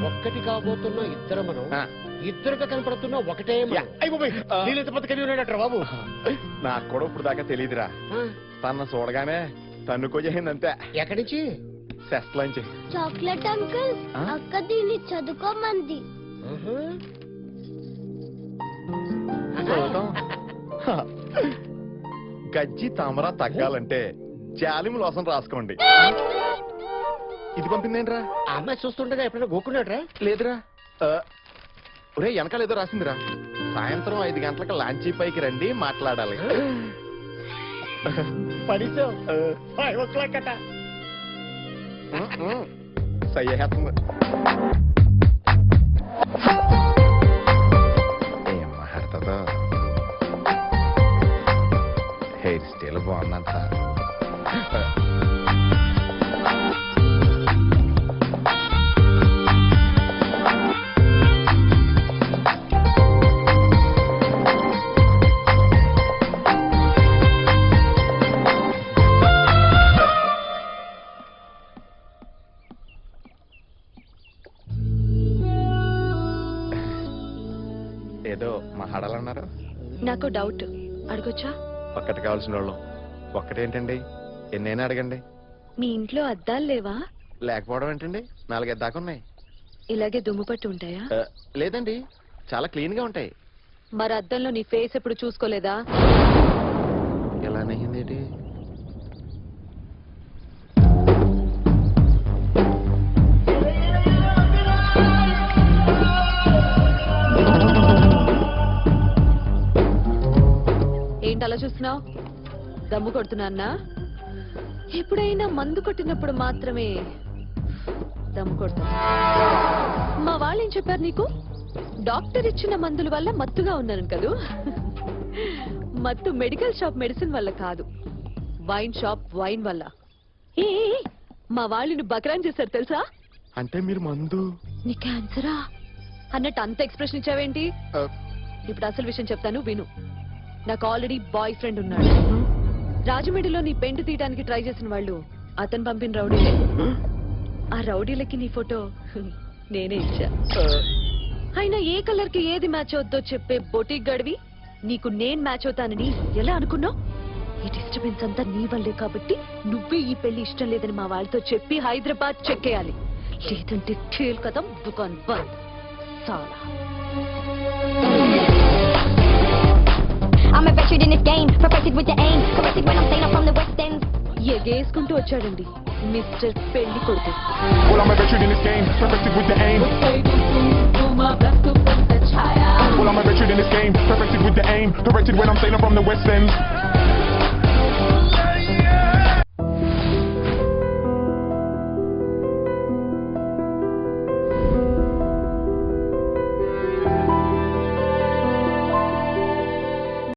ఒక్కటి కాబోతున్న ఇద్దరు మనం ఇద్దరుగా కనపడుతున్నా ఒకటే బాబు. నాకు కూడా ఇప్పుడు దాకా తెలియదురా. తన చూడగానే తన్నుకోజేసింది అంతే. ఎక్కడి నుంచి? సెస్ట్లోంచి. చాక్లెట్ అంకుల్, అక్క దీన్ని చదువుకోమంది. గజ్జి తామరా తగ్గాలంటే జాలిము లోసం రాసుకోండి. ఇది పంపిందేంట్రా? ఆ అమ్మాయి చూస్తుండగా ఎప్పుడైనా గోక్కున్నాడ్రా? లేదురా. ఒరే వెనకాల ఏదో రాసిందిరా. సాయంత్రం 5 గంటలకు లాంచీ పైకి రండి మాట్లాడాలి. సయ్యేస్తుంది. ఏం మాట్లాడుతుందో. హెయిర్ స్టైల్ బాగుందంట. ఏదో మాట్లాడాలన్నారు. నాకు డౌట్, అడగొచ్చా? ఒక్కటి కావాల్సిన వాళ్ళు. ఒక్కటేంటండి? ఎన్నైనా అడగండి. మీ ఇంట్లో అద్దాలు లేవా? లేకపోవడం ఏంటండి, 4 దాకా ఉన్నాయి. ఇలాగే దుమ్ము పట్టి ఉంటాయా? లేదండి, చాలా క్లీన్ గా ఉంటాయి. మరి అద్దంలో నీ ఫేస్ ఎప్పుడు చూసుకోలేదా? ఎలా నయ్యింది? ఏంటి అలా చూస్తున్నావు? దమ్ము కొడుతున్నా? ఎప్పుడైనా మందు కొట్టినప్పుడు మాత్రమే దమ్ము కొడుతున్నా. మా వాళ్ళు ఏం చెప్పారు నీకు? డాక్టర్ ఇచ్చిన మందుల వల్ల మత్తుగా ఉన్నాను కదూ. మత్తు మెడికల్ షాప్ మెడిసిన్ వల్ల కాదు, వైన్ షాప్ వైన్ వల్ల. ఏ మా వాళ్ళు బకరాన్ చేశారు తెలుసా? అంటే మీరు మందు? నీ క్యాన్సరా అన్నట్టు అంత ఎక్స్ప్రెషన్ ఇచ్చావేంటి? ఇప్పుడు అసలు విషయం చెప్తాను విను. నాకు ఆల్రెడీ బాయ్ ఫ్రెండ్ ఉన్నాడు. రాజమండ్రిలో నీ పెంటు తీయడానికి ట్రై చేసిన వాళ్ళు అతను పంపిన రౌడీలే. ఆ రౌడీలకి నీ ఫోటో నేనే ఇచ్చా. అయినా ఏ కలర్ కి ఏది మ్యాచ్ అవుద్దో చెప్పే బొటిక్ గడివి నీకు నేను మ్యాచ్ అవుతానని ఎలా అనుకున్నావు? ఈ డిస్టర్బెన్స్ అంతా నీ వల్లే కాబట్టి నువ్వే ఈ పెళ్లి ఇష్టం లేదని మా వాళ్ళతో చెప్పి హైదరాబాద్ చెక్కేయాలి. లేదంటే ఖేల్ కథం దుకాన్ బంద్. చాలా I'm a veteran in this game, perfected with the aim, corrected when I'm saying I'm from the West End. ఎగేసుకుంటూ వచ్చాడండి మిస్టర్ పెళ్లి కొడుకు. Well, I'm a veteran in this game, perfected with the aim. Well, I'm a veteran in this game, perfected with the aim, corrected when I'm saying I'm from the West End.